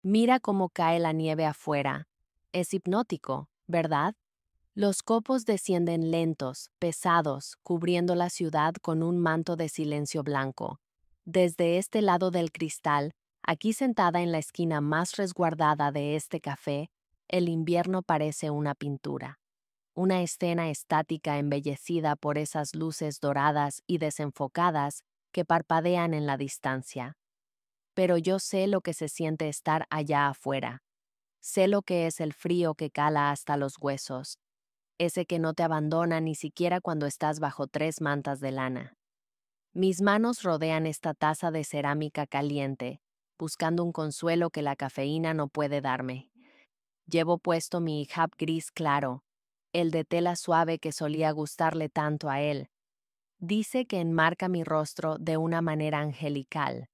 Mira cómo cae la nieve afuera. Es hipnótico, ¿verdad? Los copos descienden lentos, pesados, cubriendo la ciudad con un manto de silencio blanco. Desde este lado del cristal, aquí sentada en la esquina más resguardada de este café, el invierno parece una pintura. Una escena estática embellecida por esas luces doradas y desenfocadas que parpadean en la distancia. Pero yo sé lo que se siente estar allá afuera. Sé lo que es el frío que cala hasta los huesos, ese que no te abandona ni siquiera cuando estás bajo 3 mantas de lana. Mis manos rodean esta taza de cerámica caliente, buscando un consuelo que la cafeína no puede darme. Llevo puesto mi hijab gris claro, el de tela suave que solía gustarle tanto a él. Dice que enmarca mi rostro de una manera angelical.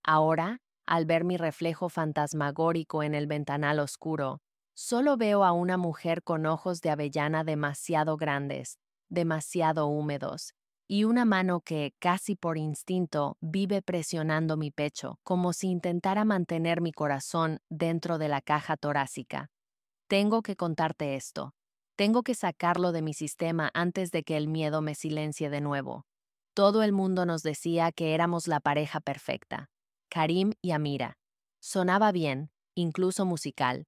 Ahora, al ver mi reflejo fantasmagórico en el ventanal oscuro, solo veo a una mujer con ojos de avellana demasiado grandes, demasiado húmedos, y una mano que, casi por instinto, vive presionando mi pecho, como si intentara mantener mi corazón dentro de la caja torácica. Tengo que contarte esto. Tengo que sacarlo de mi sistema antes de que el miedo me silencie de nuevo. Todo el mundo nos decía que éramos la pareja perfecta. Karim y Amira. Sonaba bien, incluso musical.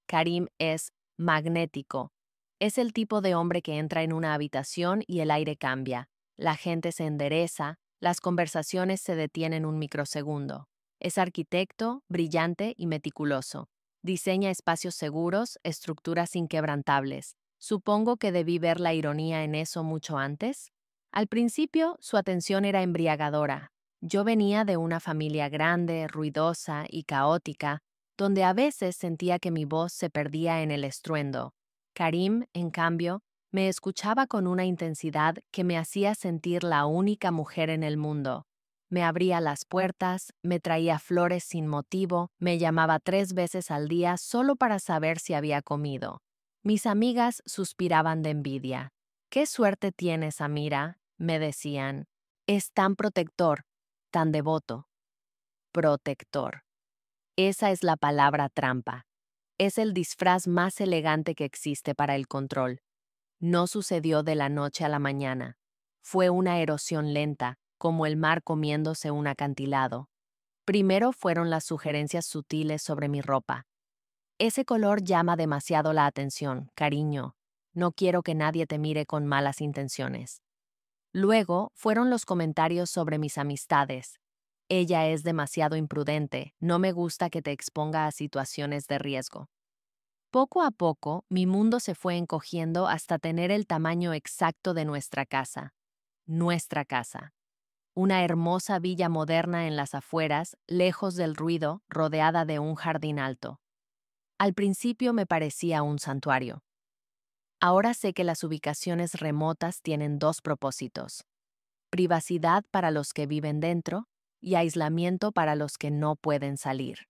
Karim es magnético. Es el tipo de hombre que entra en una habitación y el aire cambia. La gente se endereza, las conversaciones se detienen un microsegundo. Es arquitecto, brillante y meticuloso. Diseña espacios seguros, estructuras inquebrantables. Supongo que debí ver la ironía en eso mucho antes. Al principio, su atención era embriagadora. Yo venía de una familia grande, ruidosa y caótica, donde a veces sentía que mi voz se perdía en el estruendo. Karim, en cambio, me escuchaba con una intensidad que me hacía sentir la única mujer en el mundo. Me abría las puertas, me traía flores sin motivo, me llamaba 3 veces al día solo para saber si había comido. Mis amigas suspiraban de envidia. «¿Qué suerte tienes, Amira?», me decían. «Es tan protector, tan devoto». Protector. Esa es la palabra trampa. Es el disfraz más elegante que existe para el control. No sucedió de la noche a la mañana. Fue una erosión lenta, como el mar comiéndose un acantilado. Primero fueron las sugerencias sutiles sobre mi ropa. «Ese color llama demasiado la atención, cariño. No quiero que nadie te mire con malas intenciones». Luego fueron los comentarios sobre mis amistades. «Ella es demasiado imprudente, no me gusta que te exponga a situaciones de riesgo». Poco a poco, mi mundo se fue encogiendo hasta tener el tamaño exacto de nuestra casa. Nuestra casa. Una hermosa villa moderna en las afueras, lejos del ruido, rodeada de un jardín alto. Al principio me parecía un santuario. Ahora sé que las ubicaciones remotas tienen dos propósitos: privacidad para los que viven dentro y aislamiento para los que no pueden salir.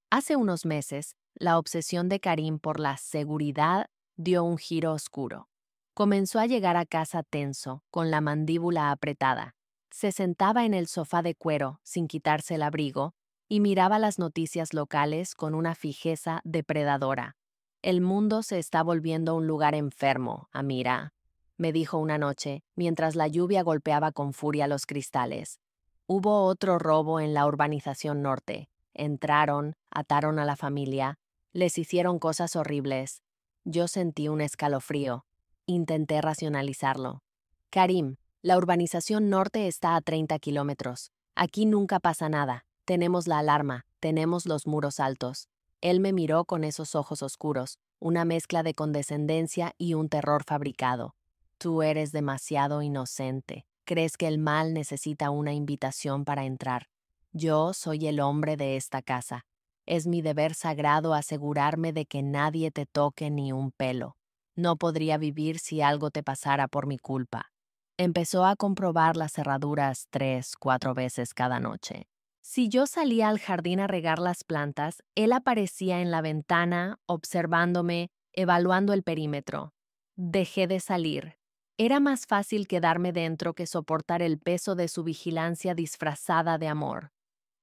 Hace unos meses, la obsesión de Karim por la seguridad dio un giro oscuro. Comenzó a llegar a casa tenso, con la mandíbula apretada. Se sentaba en el sofá de cuero, sin quitarse el abrigo, y miraba las noticias locales con una fijeza depredadora. «El mundo se está volviendo un lugar enfermo, Amira», me dijo una noche, mientras la lluvia golpeaba con furia los cristales. «Hubo otro robo en la urbanización norte. Entraron, ataron a la familia, les hicieron cosas horribles». Yo sentí un escalofrío. Intenté racionalizarlo. «Karim, la urbanización norte está a 30 kilómetros. Aquí nunca pasa nada. Tenemos la alarma, tenemos los muros altos». Él me miró con esos ojos oscuros, una mezcla de condescendencia y un terror fabricado. «Tú eres demasiado inocente. Crees que el mal necesita una invitación para entrar. Yo soy el hombre de esta casa. Es mi deber sagrado asegurarme de que nadie te toque ni un pelo. No podría vivir si algo te pasara por mi culpa». Empezó a comprobar las cerraduras 3, 4 veces cada noche. Si yo salía al jardín a regar las plantas, él aparecía en la ventana, observándome, evaluando el perímetro. Dejé de salir. Era más fácil quedarme dentro que soportar el peso de su vigilancia disfrazada de amor.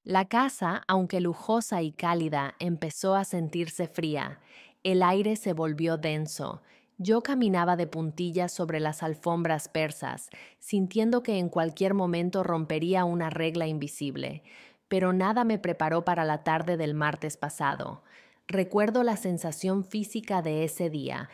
La casa, aunque lujosa y cálida, empezó a sentirse fría. El aire se volvió denso. Yo caminaba de puntillas sobre las alfombras persas, sintiendo que en cualquier momento rompería una regla invisible. Pero nada me preparó para la tarde del martes pasado. Recuerdo la sensación física de ese día.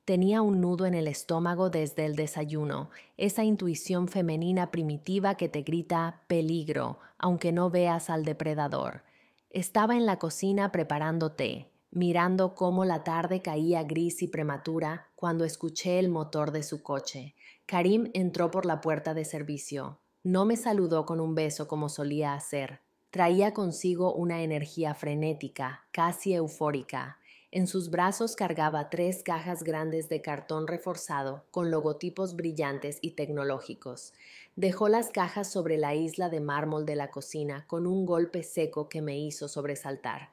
Tenía un nudo en el estómago desde el desayuno, esa intuición femenina primitiva que te grita peligro, aunque no veas al depredador. Estaba en la cocina preparando té, mirando cómo la tarde caía gris y prematura cuando escuché el motor de su coche. Karim entró por la puerta de servicio. No me saludó con un beso como solía hacer. Traía consigo una energía frenética, casi eufórica. En sus brazos cargaba 3 cajas grandes de cartón reforzado con logotipos brillantes y tecnológicos. Dejó las cajas sobre la isla de mármol de la cocina con un golpe seco que me hizo sobresaltar.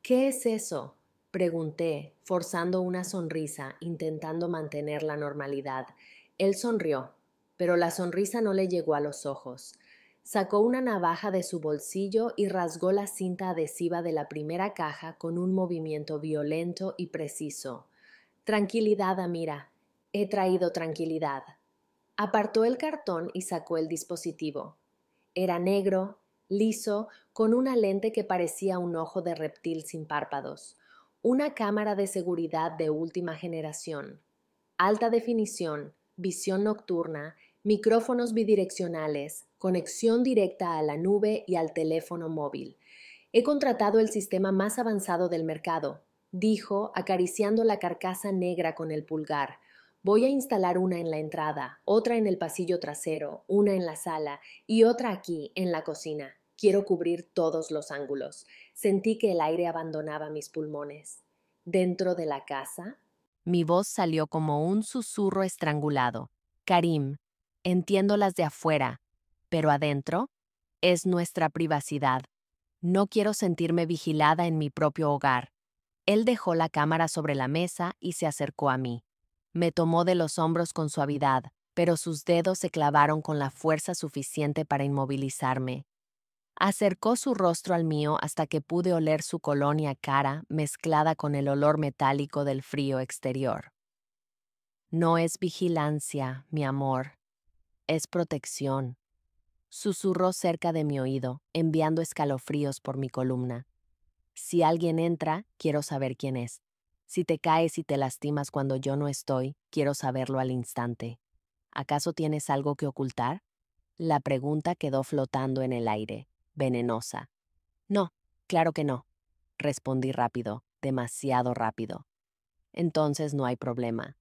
¿Qué es eso?, pregunté, forzando una sonrisa, intentando mantener la normalidad. Él sonrió, pero la sonrisa no le llegó a los ojos. Sacó una navaja de su bolsillo y rasgó la cinta adhesiva de la primera caja con un movimiento violento y preciso. Tranquilidad, Amira. He traído tranquilidad. Apartó el cartón y sacó el dispositivo. Era negro, liso, con una lente que parecía un ojo de reptil sin párpados. Una cámara de seguridad de última generación. Alta definición, visión nocturna, micrófonos bidireccionales, conexión directa a la nube y al teléfono móvil. He contratado el sistema más avanzado del mercado, dijo, acariciando la carcasa negra con el pulgar. Voy a instalar una en la entrada, otra en el pasillo trasero, una en la sala y otra aquí, en la cocina. Quiero cubrir todos los ángulos. Sentí que el aire abandonaba mis pulmones. ¿Dentro de la casa? Mi voz salió como un susurro estrangulado. Karim, entiendo las de afuera, pero adentro es nuestra privacidad. No quiero sentirme vigilada en mi propio hogar. Él dejó la cámara sobre la mesa y se acercó a mí. Me tomó de los hombros con suavidad, pero sus dedos se clavaron con la fuerza suficiente para inmovilizarme. Acercó su rostro al mío hasta que pude oler su colonia cara mezclada con el olor metálico del frío exterior. No es vigilancia, mi amor, es protección. Susurró cerca de mi oído, enviando escalofríos por mi columna. Si alguien entra, quiero saber quién es. Si te caes y te lastimas cuando yo no estoy, quiero saberlo al instante. ¿Acaso tienes algo que ocultar? La pregunta quedó flotando en el aire, venenosa. No, claro que no, respondí rápido, demasiado rápido. Entonces no hay problema.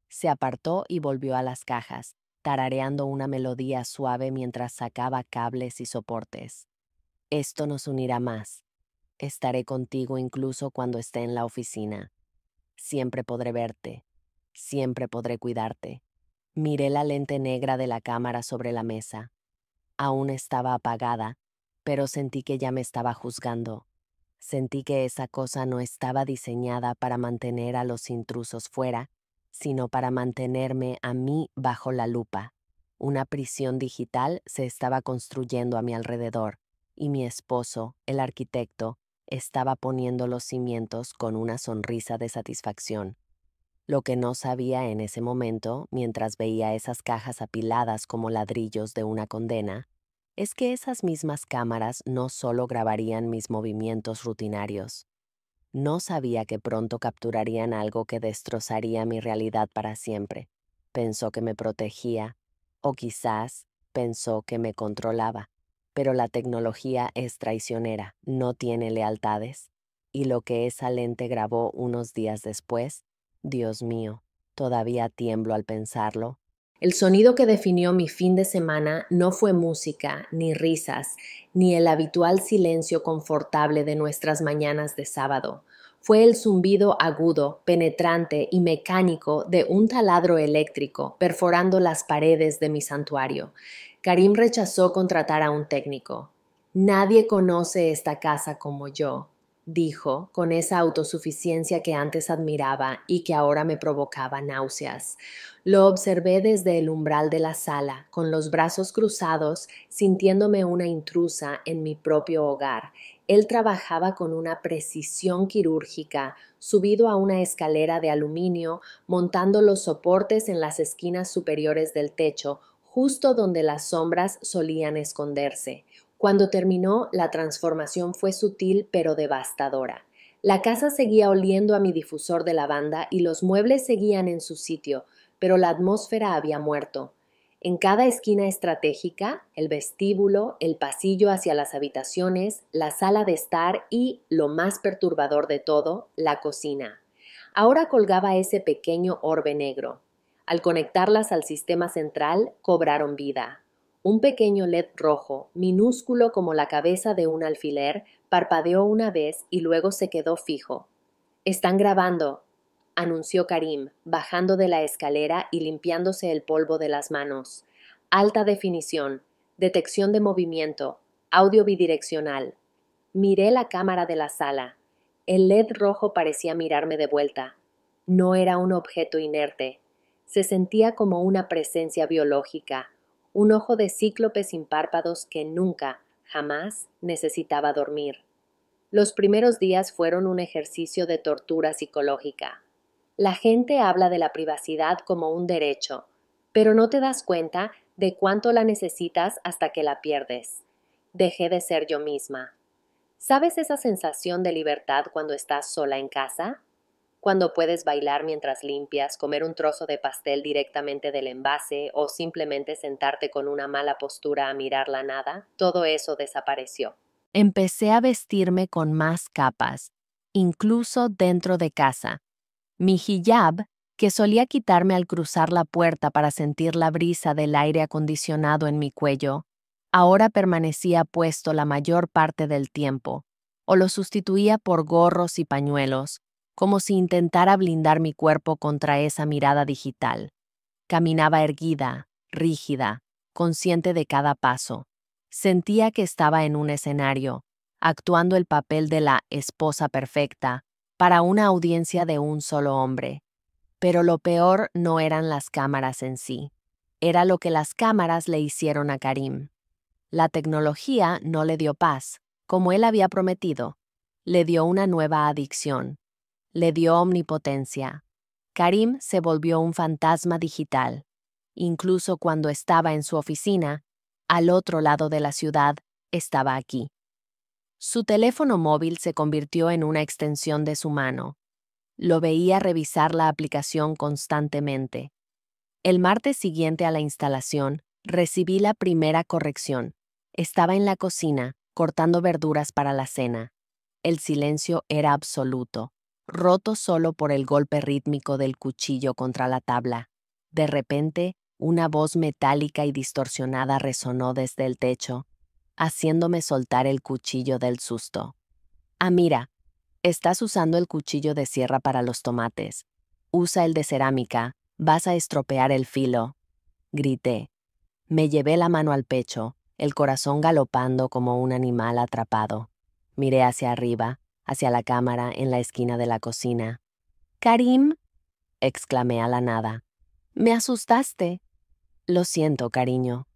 Se apartó y volvió a las cajas, tarareando una melodía suave mientras sacaba cables y soportes. Esto nos unirá más. Estaré contigo incluso cuando esté en la oficina. Siempre podré verte. Siempre podré cuidarte. Miré la lente negra de la cámara sobre la mesa. Aún estaba apagada, pero sentí que ya me estaba juzgando. Sentí que esa cosa no estaba diseñada para mantener a los intrusos fuera, sino para mantenerme a mí bajo la lupa. Una prisión digital se estaba construyendo a mi alrededor, y mi esposo, el arquitecto, estaba poniendo los cimientos con una sonrisa de satisfacción. Lo que no sabía en ese momento, mientras veía esas cajas apiladas como ladrillos de una condena, es que esas mismas cámaras no solo grabarían mis movimientos rutinarios. No sabía que pronto capturarían algo que destrozaría mi realidad para siempre. Pensó que me protegía, o quizás pensó que me controlaba. Pero la tecnología es traicionera, no tiene lealtades. Y lo que esa lente grabó unos días después, Dios mío, todavía tiemblo al pensarlo. El sonido que definió mi fin de semana no fue música, ni risas, ni el habitual silencio confortable de nuestras mañanas de sábado. Fue el zumbido agudo, penetrante y mecánico de un taladro eléctrico perforando las paredes de mi santuario. Karim rechazó contratar a un técnico. Nadie conoce esta casa como yo. dijo, con esa autosuficiencia que antes admiraba y que ahora me provocaba náuseas. Lo observé desde el umbral de la sala, con los brazos cruzados, sintiéndome una intrusa en mi propio hogar. Él trabajaba con una precisión quirúrgica, subido a una escalera de aluminio, montando los soportes en las esquinas superiores del techo, justo donde las sombras solían esconderse. Cuando terminó, la transformación fue sutil pero devastadora. La casa seguía oliendo a mi difusor de lavanda y los muebles seguían en su sitio, pero la atmósfera había muerto. En cada esquina estratégica, el vestíbulo, el pasillo hacia las habitaciones, la sala de estar y, lo más perturbador de todo, la cocina. Ahora colgaba ese pequeño orbe negro. Al conectarlas al sistema central, cobraron vida. Un pequeño LED rojo, minúsculo como la cabeza de un alfiler, parpadeó una vez y luego se quedó fijo. «Están grabando», anunció Karim, bajando de la escalera y limpiándose el polvo de las manos. «Alta definición, detección de movimiento, audio bidireccional». Miré la cámara de la sala. El LED rojo parecía mirarme de vuelta. No era un objeto inerte. Se sentía como una presencia biológica, un ojo de cíclope sin párpados que nunca, jamás necesitaba dormir. Los primeros días fueron un ejercicio de tortura psicológica. La gente habla de la privacidad como un derecho, pero no te das cuenta de cuánto la necesitas hasta que la pierdes. Dejé de ser yo misma. ¿Sabes esa sensación de libertad cuando estás sola en casa? Cuando puedes bailar mientras limpias, comer un trozo de pastel directamente del envase o simplemente sentarte con una mala postura a mirar la nada, todo eso desapareció. Empecé a vestirme con más capas, incluso dentro de casa. Mi hijab, que solía quitarme al cruzar la puerta para sentir la brisa del aire acondicionado en mi cuello, ahora permanecía puesto la mayor parte del tiempo, o lo sustituía por gorros y pañuelos, como si intentara blindar mi cuerpo contra esa mirada digital. Caminaba erguida, rígida, consciente de cada paso. Sentía que estaba en un escenario, actuando el papel de la esposa perfecta para una audiencia de un solo hombre. Pero lo peor no eran las cámaras en sí, era lo que las cámaras le hicieron a Karim. La tecnología no le dio paz, como él había prometido. Le dio una nueva adicción. Le dio omnipotencia. Karim se volvió un fantasma digital. Incluso cuando estaba en su oficina, al otro lado de la ciudad, estaba aquí. Su teléfono móvil se convirtió en una extensión de su mano. Lo veía revisar la aplicación constantemente. El martes siguiente a la instalación, recibí la primera corrección. Estaba en la cocina, cortando verduras para la cena. El silencio era absoluto, roto solo por el golpe rítmico del cuchillo contra la tabla. De repente, una voz metálica y distorsionada resonó desde el techo, haciéndome soltar el cuchillo del susto. «Ah, mira, estás usando el cuchillo de sierra para los tomates. Usa el de cerámica, vas a estropear el filo», grité. Me llevé la mano al pecho, el corazón galopando como un animal atrapado. Miré hacia arriba, hacia la cámara en la esquina de la cocina. «Karim», exclamé a la nada. «Me asustaste». «Lo siento, cariño».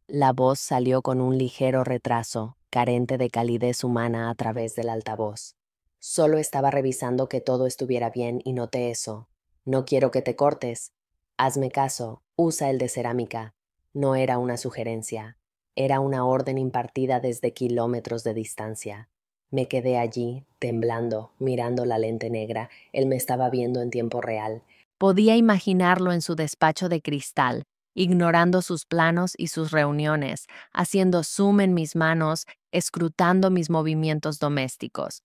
La voz salió con un ligero retraso, carente de calidez humana a través del altavoz. «Solo estaba revisando que todo estuviera bien y noté eso. No quiero que te cortes. Hazme caso, usa el de cerámica». No era una sugerencia. Era una orden impartida desde kilómetros de distancia. Me quedé allí, temblando, mirando la lente negra. Él me estaba viendo en tiempo real. Podía imaginarlo en su despacho de cristal, ignorando sus planos y sus reuniones, haciendo zoom en mis manos, escrutando mis movimientos domésticos.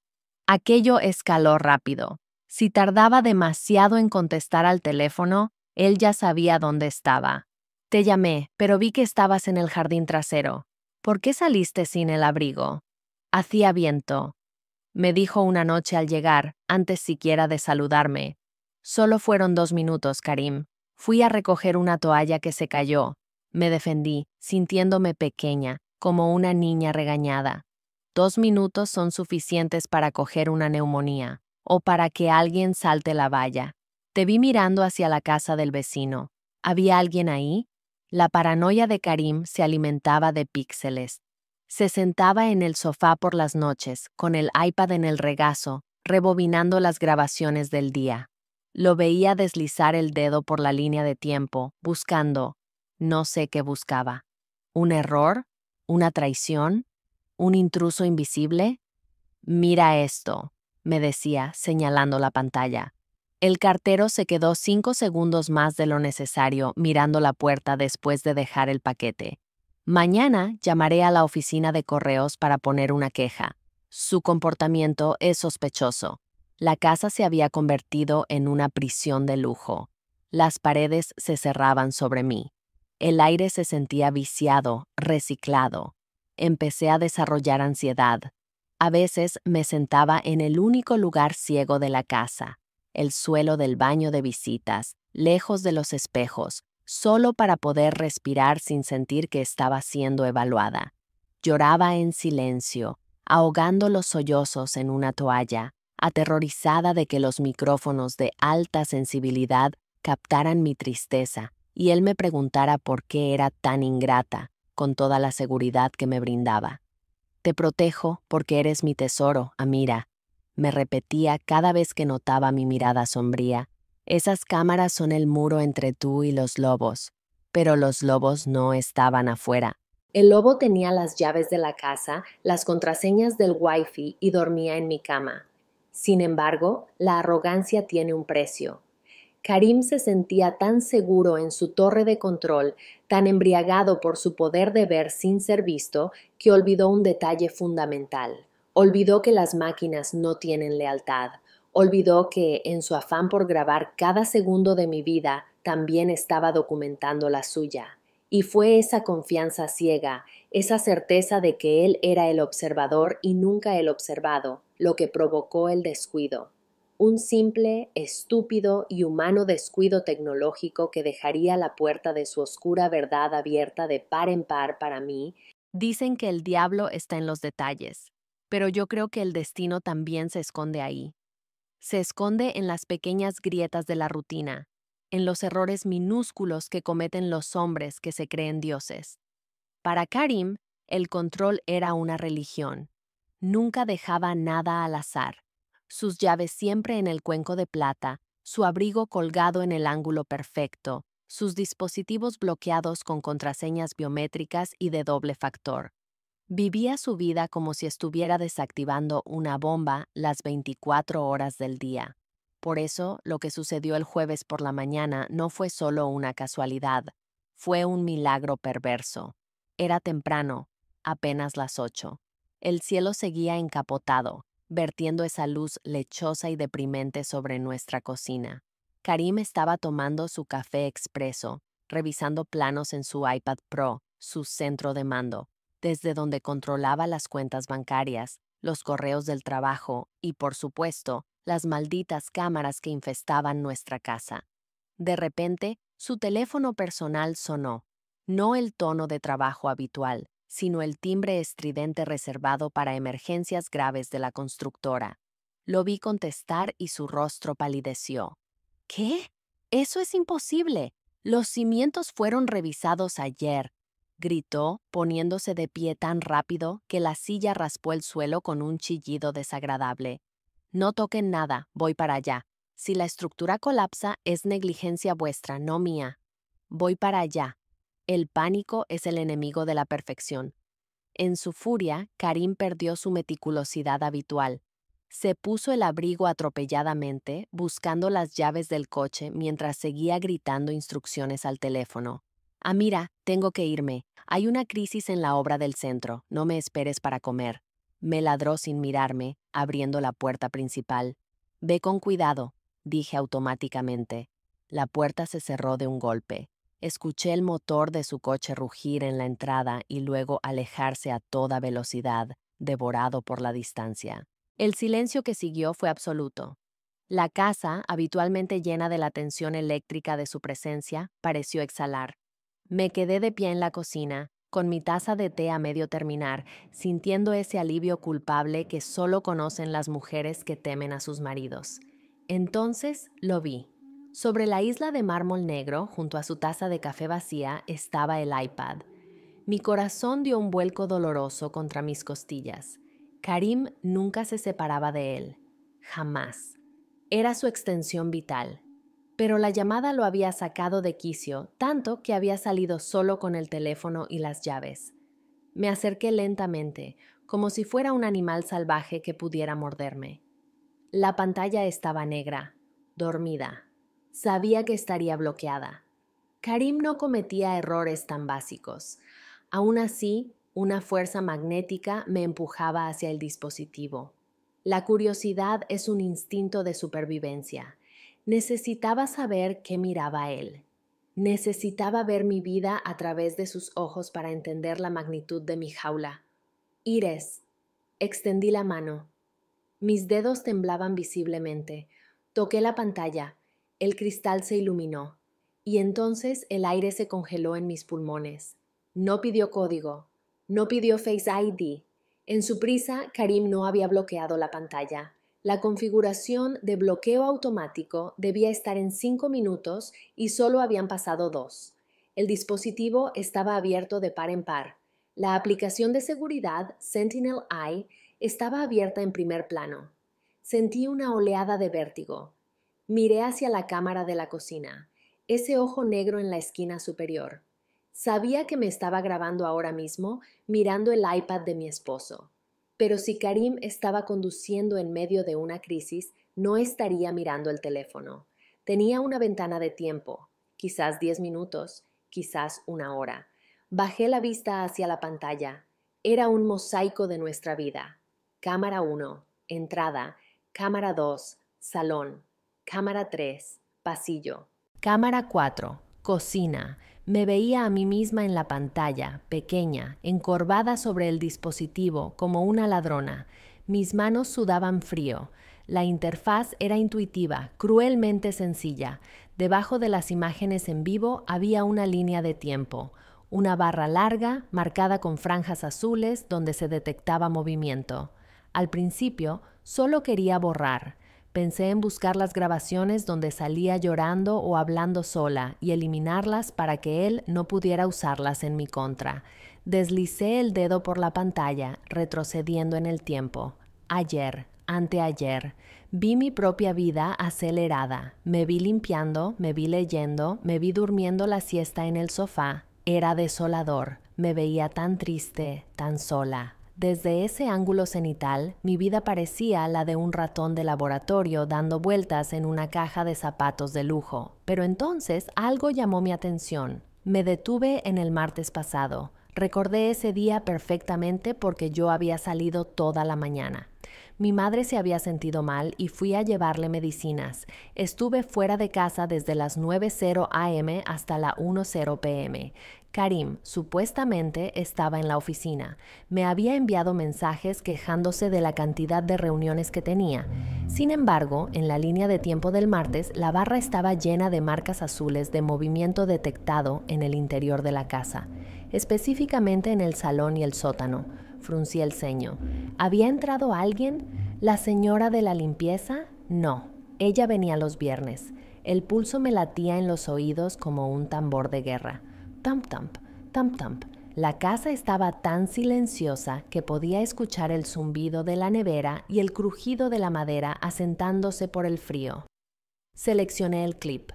Aquello escaló rápido. Si tardaba demasiado en contestar al teléfono, él ya sabía dónde estaba. «Te llamé, pero vi que estabas en el jardín trasero. ¿Por qué saliste sin el abrigo?» «Hacía viento», me dijo una noche al llegar, antes siquiera de saludarme. «Solo fueron 2 minutos, Karim. Fui a recoger una toalla que se cayó». Me defendí, sintiéndome pequeña, como una niña regañada. 2 minutos son suficientes para coger una neumonía o para que alguien salte la valla. Te vi mirando hacia la casa del vecino. ¿Había alguien ahí? La paranoia de Karim se alimentaba de píxeles. Se sentaba en el sofá por las noches, con el iPad en el regazo, rebobinando las grabaciones del día. Lo veía deslizar el dedo por la línea de tiempo, buscando, no sé qué buscaba. ¿Un error? ¿Una traición? ¿Un intruso invisible? Mira esto, me decía, señalando la pantalla. El cartero se quedó 5 segundos más de lo necesario mirando la puerta después de dejar el paquete. Mañana llamaré a la oficina de correos para poner una queja. Su comportamiento es sospechoso. La casa se había convertido en una prisión de lujo. Las paredes se cerraban sobre mí. El aire se sentía viciado, reciclado. Empecé a desarrollar ansiedad. A veces me sentaba en el único lugar ciego de la casa, el suelo del baño de visitas, lejos de los espejos, solo para poder respirar sin sentir que estaba siendo evaluada. Lloraba en silencio, ahogando los sollozos en una toalla, aterrorizada de que los micrófonos de alta sensibilidad captaran mi tristeza y él me preguntara por qué era tan ingrata, con toda la seguridad que me brindaba. Te protejo porque eres mi tesoro, Amira, me repetía cada vez que notaba mi mirada sombría. Esas cámaras son el muro entre tú y los lobos, pero los lobos no estaban afuera. El lobo tenía las llaves de la casa, las contraseñas del Wi-Fi y dormía en mi cama. Sin embargo, la arrogancia tiene un precio. Karim se sentía tan seguro en su torre de control, tan embriagado por su poder de ver sin ser visto, que olvidó un detalle fundamental. Olvidó que las máquinas no tienen lealtad. Olvidó que, en su afán por grabar cada segundo de mi vida, también estaba documentando la suya. Y fue esa confianza ciega, esa certeza de que él era el observador y nunca el observado, lo que provocó el descuido. Un simple, estúpido y humano descuido tecnológico que dejaría la puerta de su oscura verdad abierta de par en par para mí. Dicen que el diablo está en los detalles, pero yo creo que el destino también se esconde ahí. Se esconde en las pequeñas grietas de la rutina, en los errores minúsculos que cometen los hombres que se creen dioses. Para Karim, el control era una religión. Nunca dejaba nada al azar. Sus llaves siempre en el cuenco de plata, su abrigo colgado en el ángulo perfecto, sus dispositivos bloqueados con contraseñas biométricas y de doble factor. Vivía su vida como si estuviera desactivando una bomba las 24 horas del día. Por eso, lo que sucedió el jueves por la mañana no fue solo una casualidad, fue un milagro perverso. Era temprano, apenas las 8. El cielo seguía encapotado, vertiendo esa luz lechosa y deprimente sobre nuestra cocina. Karim estaba tomando su café expreso, revisando planos en su iPad Pro, su centro de mando, desde donde controlaba las cuentas bancarias, los correos del trabajo y, por supuesto, las malditas cámaras que infestaban nuestra casa. De repente, su teléfono personal sonó, no el tono de trabajo habitual, sino el timbre estridente reservado para emergencias graves de la constructora. Lo vi contestar y su rostro palideció. ¿Qué? Eso es imposible. Los cimientos fueron revisados ayer, gritó, poniéndose de pie tan rápido que la silla raspó el suelo con un chillido desagradable. No toquen nada, voy para allá. Si la estructura colapsa, es negligencia vuestra, no mía. Voy para allá. El pánico es el enemigo de la perfección. En su furia, Karim perdió su meticulosidad habitual. Se puso el abrigo atropelladamente, buscando las llaves del coche mientras seguía gritando instrucciones al teléfono. Amira, tengo que irme. Hay una crisis en la obra del centro. No me esperes para comer. Me ladró sin mirarme, abriendo la puerta principal. Ve con cuidado, dije automáticamente. La puerta se cerró de un golpe. Escuché el motor de su coche rugir en la entrada y luego alejarse a toda velocidad, devorado por la distancia. El silencio que siguió fue absoluto. La casa, habitualmente llena de la tensión eléctrica de su presencia, pareció exhalar. Me quedé de pie en la cocina, con mi taza de té a medio terminar, sintiendo ese alivio culpable que solo conocen las mujeres que temen a sus maridos. Entonces lo vi. Sobre la isla de mármol negro, junto a su taza de café vacía, estaba el iPad. Mi corazón dio un vuelco doloroso contra mis costillas. Karim nunca se separaba de él. Jamás. Era su extensión vital. Pero la llamada lo había sacado de quicio, tanto que había salido solo con el teléfono y las llaves. Me acerqué lentamente, como si fuera un animal salvaje que pudiera morderme. La pantalla estaba negra, dormida. Sabía que estaría bloqueada. Karim no cometía errores tan básicos. Aún así, una fuerza magnética me empujaba hacia el dispositivo. La curiosidad es un instinto de supervivencia. Necesitaba saber qué miraba él. Necesitaba ver mi vida a través de sus ojos para entender la magnitud de mi jaula. Iris. Extendí la mano. Mis dedos temblaban visiblemente. Toqué la pantalla. El cristal se iluminó. Y entonces el aire se congeló en mis pulmones. No pidió código. No pidió Face ID. En su prisa, Karim no había bloqueado la pantalla. La configuración de bloqueo automático debía estar en 5 minutos y solo habían pasado 2. El dispositivo estaba abierto de par en par. La aplicación de seguridad, Sentinel Eye, estaba abierta en primer plano. Sentí una oleada de vértigo. Miré hacia la cámara de la cocina, ese ojo negro en la esquina superior. Sabía que me estaba grabando ahora mismo, mirando el iPad de mi esposo. Pero si Karim estaba conduciendo en medio de una crisis, no estaría mirando el teléfono. Tenía una ventana de tiempo, quizás 10 minutos, quizás 1 hora. Bajé la vista hacia la pantalla. Era un mosaico de nuestra vida. Cámara 1, entrada. Cámara 2, salón. Cámara 3, pasillo. Cámara 4, cocina. Me veía a mí misma en la pantalla, pequeña, encorvada sobre el dispositivo, como una ladrona. Mis manos sudaban frío. La interfaz era intuitiva, cruelmente sencilla. Debajo de las imágenes en vivo había una línea de tiempo, una barra larga, marcada con franjas azules, donde se detectaba movimiento. Al principio, solo quería borrar. Pensé en buscar las grabaciones donde salía llorando o hablando sola y eliminarlas para que él no pudiera usarlas en mi contra. Deslicé el dedo por la pantalla, retrocediendo en el tiempo. Ayer, anteayer, vi mi propia vida acelerada. Me vi limpiando, me vi leyendo, me vi durmiendo la siesta en el sofá. Era desolador. Me veía tan triste, tan sola. Desde ese ángulo cenital, mi vida parecía la de un ratón de laboratorio dando vueltas en una caja de zapatos de lujo. Pero entonces algo llamó mi atención. Me detuve en el martes pasado. Recordé ese día perfectamente porque yo había salido toda la mañana. Mi madre se había sentido mal y fui a llevarle medicinas. Estuve fuera de casa desde las 9:00 a.m. hasta la 1:00 p.m. Karim, supuestamente, estaba en la oficina. Me había enviado mensajes quejándose de la cantidad de reuniones que tenía. Sin embargo, en la línea de tiempo del martes, la barra estaba llena de marcas azules de movimiento detectado en el interior de la casa, específicamente en el salón y el sótano. Fruncí el ceño. ¿Había entrado alguien? ¿La señora de la limpieza? No. Ella venía los viernes. El pulso me latía en los oídos como un tambor de guerra. Tamp, tamp, tamp, tamp. La casa estaba tan silenciosa que podía escuchar el zumbido de la nevera y el crujido de la madera asentándose por el frío. Seleccioné el clip.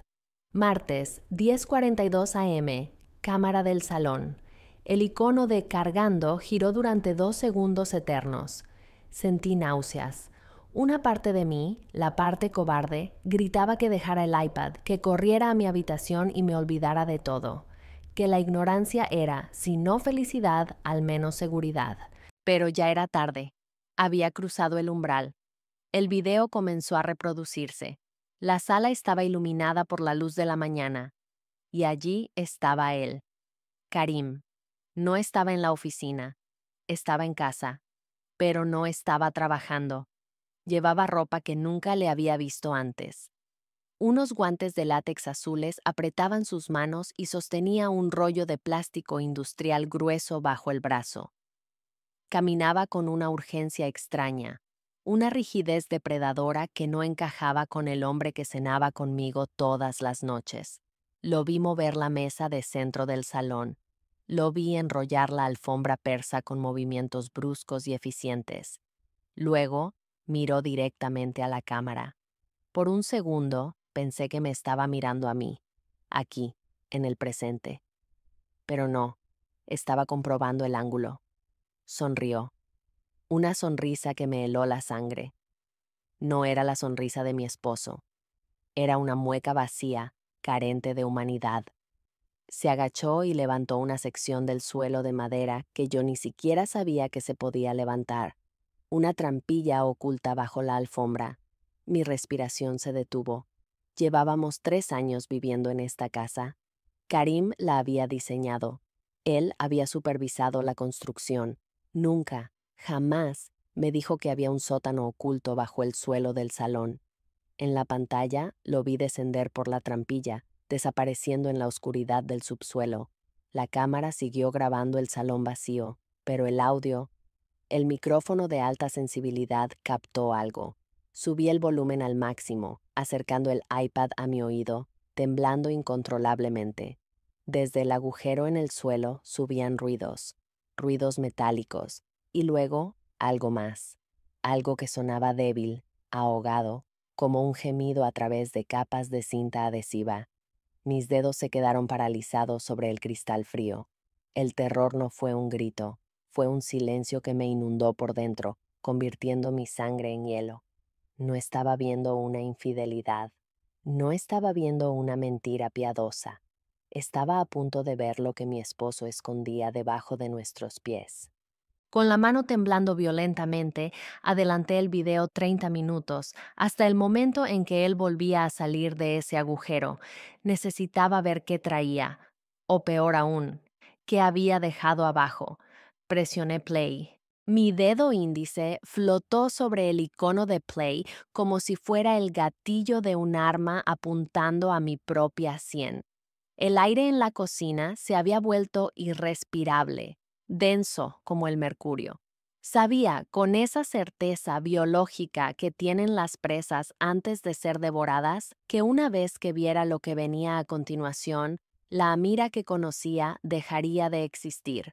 Martes, 10:42 a.m., cámara del salón. El icono de cargando giró durante 2 segundos eternos. Sentí náuseas. Una parte de mí, la parte cobarde, gritaba que dejara el iPad, que corriera a mi habitación y me olvidara de todo. Que la ignorancia era, si no felicidad, al menos seguridad. Pero ya era tarde. Había cruzado el umbral. El video comenzó a reproducirse. La sala estaba iluminada por la luz de la mañana. Y allí estaba él, Karim. No estaba en la oficina. Estaba en casa. Pero no estaba trabajando. Llevaba ropa que nunca le había visto antes. Unos guantes de látex azules apretaban sus manos y sostenía un rollo de plástico industrial grueso bajo el brazo. Caminaba con una urgencia extraña, una rigidez depredadora que no encajaba con el hombre que cenaba conmigo todas las noches. Lo vi mover la mesa de centro del salón. Lo vi enrollar la alfombra persa con movimientos bruscos y eficientes. Luego, miró directamente a la cámara. Por un segundo, pensé que me estaba mirando a mí, aquí, en el presente. Pero no, estaba comprobando el ángulo. Sonrió. Una sonrisa que me heló la sangre. No era la sonrisa de mi esposo. Era una mueca vacía, carente de humanidad. Se agachó y levantó una sección del suelo de madera que yo ni siquiera sabía que se podía levantar. Una trampilla oculta bajo la alfombra. Mi respiración se detuvo. Llevábamos 3 años viviendo en esta casa. Karim la había diseñado. Él había supervisado la construcción. Nunca, jamás, me dijo que había un sótano oculto bajo el suelo del salón. En la pantalla lo vi descender por la trampilla, desapareciendo en la oscuridad del subsuelo. La cámara siguió grabando el salón vacío, pero el micrófono de alta sensibilidad captó algo. Subí el volumen al máximo, acercando el iPad a mi oído, temblando incontrolablemente. Desde el agujero en el suelo subían ruidos metálicos, y luego algo más, algo que sonaba débil, ahogado, como un gemido a través de capas de cinta adhesiva. Mis dedos se quedaron paralizados sobre el cristal frío. El terror no fue un grito, fue un silencio que me inundó por dentro, convirtiendo mi sangre en hielo. No estaba viendo una infidelidad, no estaba viendo una mentira piadosa. Estaba a punto de ver lo que mi esposo escondía debajo de nuestros pies. Con la mano temblando violentamente, adelanté el video 30 minutos, hasta el momento en que él volvía a salir de ese agujero. Necesitaba ver qué traía, o peor aún, qué había dejado abajo. Presioné play. Mi dedo índice flotó sobre el icono de play como si fuera el gatillo de un arma apuntando a mi propia sien. El aire en la cocina se había vuelto irrespirable, denso como el mercurio. Sabía, con esa certeza biológica que tienen las presas antes de ser devoradas, que una vez que viera lo que venía a continuación, la Amira que conocía dejaría de existir.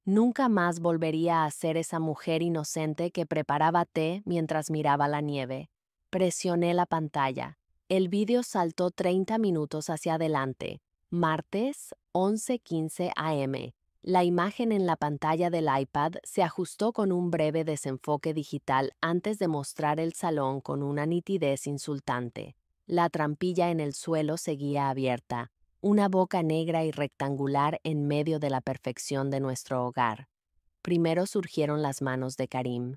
Nunca más volvería a ser esa mujer inocente que preparaba té mientras miraba la nieve. Presioné la pantalla. El vídeo saltó 30 minutos hacia adelante. Martes, 11:15 a.m. La imagen en la pantalla del iPad se ajustó con un breve desenfoque digital antes de mostrar el salón con una nitidez insultante. La trampilla en el suelo seguía abierta, una boca negra y rectangular en medio de la perfección de nuestro hogar. Primero surgieron las manos de Karim.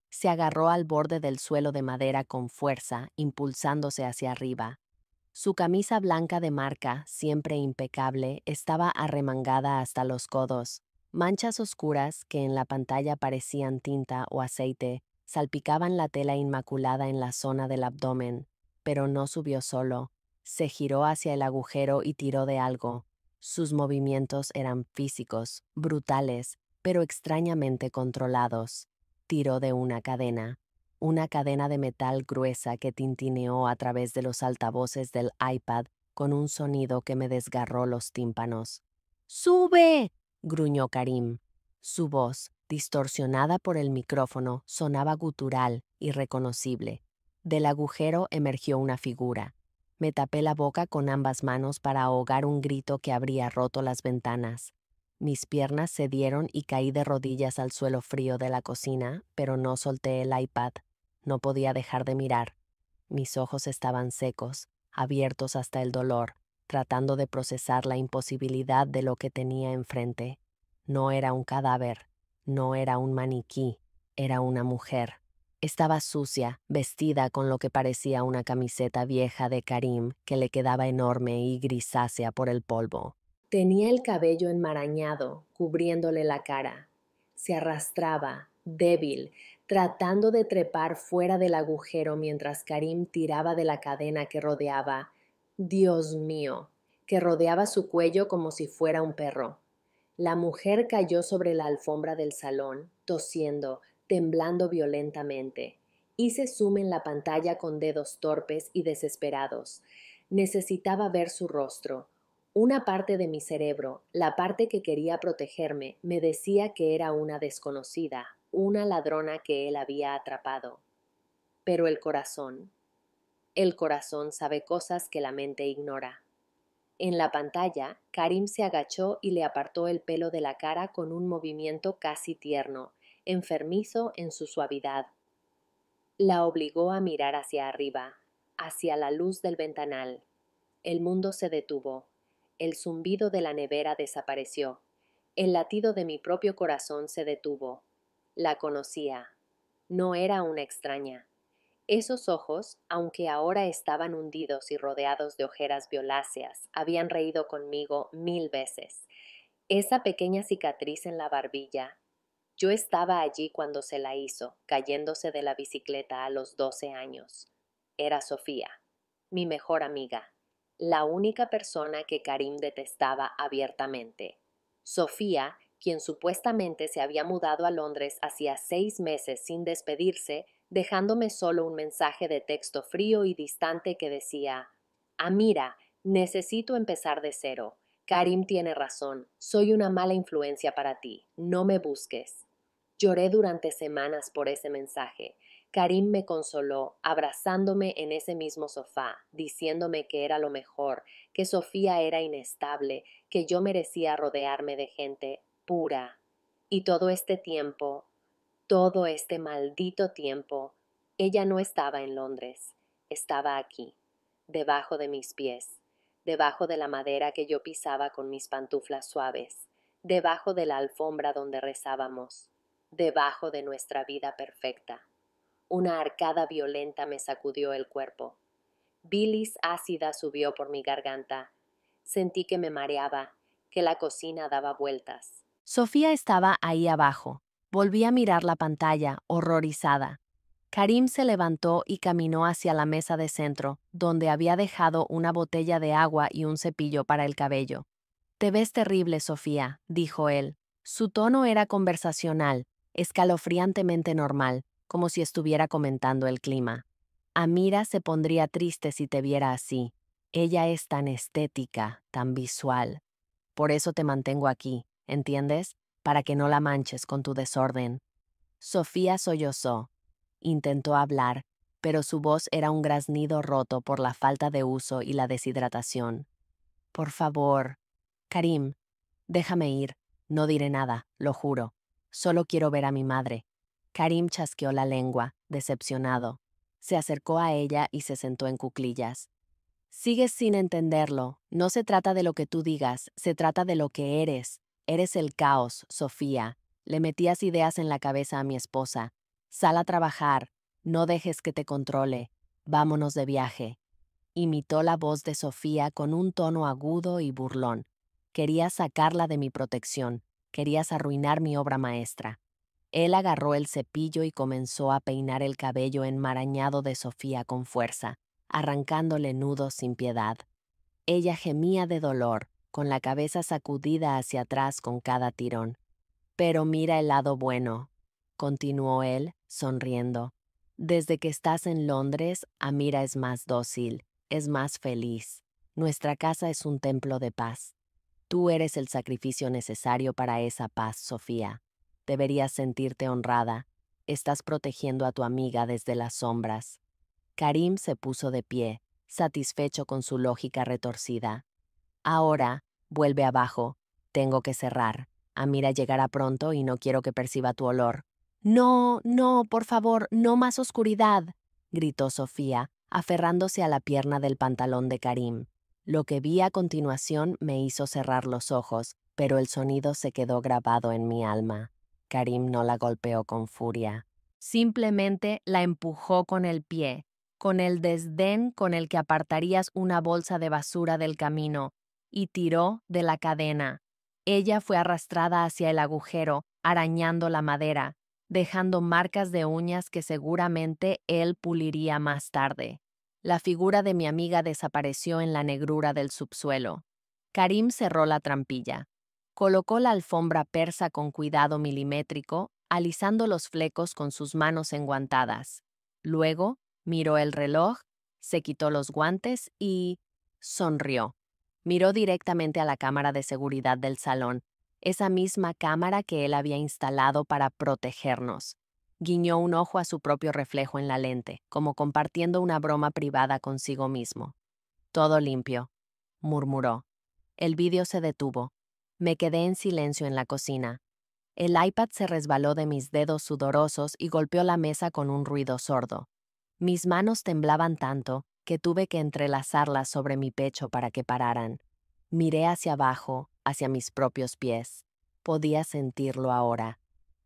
Se agarró al borde del suelo de madera con fuerza, impulsándose hacia arriba. Su camisa blanca de marca, siempre impecable, estaba arremangada hasta los codos. Manchas oscuras, que en la pantalla parecían tinta o aceite, salpicaban la tela inmaculada en la zona del abdomen. Pero no subió solo. Se giró hacia el agujero y tiró de algo. Sus movimientos eran físicos, brutales, pero extrañamente controlados. Tiró de una cadena de metal gruesa que tintineó a través de los altavoces del iPad con un sonido que me desgarró los tímpanos. ¡Sube!, gruñó Karim. Su voz, distorsionada por el micrófono, sonaba gutural, irreconocible. Del agujero emergió una figura. Me tapé la boca con ambas manos para ahogar un grito que habría roto las ventanas. Mis piernas cedieron y caí de rodillas al suelo frío de la cocina, pero no solté el iPad. No podía dejar de mirar. Mis ojos estaban secos, abiertos hasta el dolor, tratando de procesar la imposibilidad de lo que tenía enfrente. No era un cadáver, no era un maniquí, era una mujer. Estaba sucia, vestida con lo que parecía una camiseta vieja de Karim que le quedaba enorme y grisácea por el polvo. Tenía el cabello enmarañado, cubriéndole la cara. Se arrastraba, débil, tratando de trepar fuera del agujero mientras Karim tiraba de la cadena que rodeaba, Dios mío, que rodeaba su cuello como si fuera un perro. La mujer cayó sobre la alfombra del salón, tosiendo, temblando violentamente. Hice zoom en la pantalla con dedos torpes y desesperados. Necesitaba ver su rostro. Una parte de mi cerebro, la parte que quería protegerme, me decía que era una desconocida, una ladrona que él había atrapado. Pero el corazón sabe cosas que la mente ignora. En la pantalla, Karim se agachó y le apartó el pelo de la cara con un movimiento casi tierno, enfermizo en su suavidad. La obligó a mirar hacia arriba, hacia la luz del ventanal. El mundo se detuvo. El zumbido de la nevera desapareció. El latido de mi propio corazón se detuvo. La conocía. No era una extraña. Esos ojos, aunque ahora estaban hundidos y rodeados de ojeras violáceas, habían reído conmigo 1000 veces. Esa pequeña cicatriz en la barbilla. Yo estaba allí cuando se la hizo, cayéndose de la bicicleta a los 12 años. Era Sofía, mi mejor amiga, la única persona que Karim detestaba abiertamente. Sofía, quien supuestamente se había mudado a Londres hacía 6 meses sin despedirse, dejándome solo un mensaje de texto frío y distante que decía: Amira, necesito empezar de cero. Karim tiene razón, soy una mala influencia para ti, no me busques. Lloré durante semanas por ese mensaje. Karim me consoló, abrazándome en ese mismo sofá, diciéndome que era lo mejor, que Sofía era inestable, que yo merecía rodearme de gente pura. Y todo este maldito tiempo, ella no estaba en Londres, estaba aquí, debajo de mis pies, debajo de la madera que yo pisaba con mis pantuflas suaves, debajo de la alfombra donde rezábamos, debajo de nuestra vida perfecta. Una arcada violenta me sacudió el cuerpo. Bilis ácida subió por mi garganta. Sentí que me mareaba, que la cocina daba vueltas. Sofía estaba ahí abajo. Volví a mirar la pantalla, horrorizada. Karim se levantó y caminó hacia la mesa de centro, donde había dejado una botella de agua y un cepillo para el cabello. «Te ves terrible, Sofía», dijo él. Su tono era conversacional, escalofriantemente normal, como si estuviera comentando el clima. Amira se pondría triste si te viera así. Ella es tan estética, tan visual. Por eso te mantengo aquí, ¿entiendes? Para que no la manches con tu desorden. Sofía sollozó. Intentó hablar, pero su voz era un graznido roto por la falta de uso y la deshidratación. Por favor, Karim, déjame ir. No diré nada, lo juro. Solo quiero ver a mi madre. Karim chasqueó la lengua, decepcionado. Se acercó a ella y se sentó en cuclillas. Sigues sin entenderlo. No se trata de lo que tú digas, se trata de lo que eres. Eres el caos, Sofía. Le metías ideas en la cabeza a mi esposa. Sal a trabajar. No dejes que te controle. Vámonos de viaje. Imitó la voz de Sofía con un tono agudo y burlón. Querías sacarla de mi protección. Querías arruinar mi obra maestra. Él agarró el cepillo y comenzó a peinar el cabello enmarañado de Sofía con fuerza, arrancándole nudos sin piedad. Ella gemía de dolor, con la cabeza sacudida hacia atrás con cada tirón. Pero mira el lado bueno, continuó él, sonriendo. Desde que estás en Londres, Amira es más dócil, es más feliz. Nuestra casa es un templo de paz. Tú eres el sacrificio necesario para esa paz, Sofía. Deberías sentirte honrada. Estás protegiendo a tu amiga desde las sombras. Karim se puso de pie, satisfecho con su lógica retorcida. Ahora, vuelve abajo. Tengo que cerrar. Amira llegará pronto y no quiero que perciba tu olor. No, no, por favor, no más oscuridad, gritó Sofía, aferrándose a la pierna del pantalón de Karim. Lo que vi a continuación me hizo cerrar los ojos, pero el sonido se quedó grabado en mi alma. Karim no la golpeó con furia. Simplemente la empujó con el pie, con el desdén con el que apartarías una bolsa de basura del camino, y tiró de la cadena. Ella fue arrastrada hacia el agujero, arañando la madera. dejando marcas de uñas que seguramente él puliría más tarde. La figura de mi amiga desapareció en la negrura del subsuelo. Karim cerró la trampilla. Colocó la alfombra persa con cuidado milimétrico, alisando los flecos con sus manos enguantadas. Luego, miró el reloj, se quitó los guantes y sonrió. Miró directamente a la cámara de seguridad del salón, esa misma cámara que él había instalado para protegernos. Guiñó un ojo a su propio reflejo en la lente, como compartiendo una broma privada consigo mismo. Todo limpio, murmuró. El vídeo se detuvo. Me quedé en silencio en la cocina. El iPad se resbaló de mis dedos sudorosos y golpeó la mesa con un ruido sordo. Mis manos temblaban tanto que tuve que entrelazarlas sobre mi pecho para que pararan. Miré hacia abajo, hacia mis propios pies. Podía sentirlo ahora.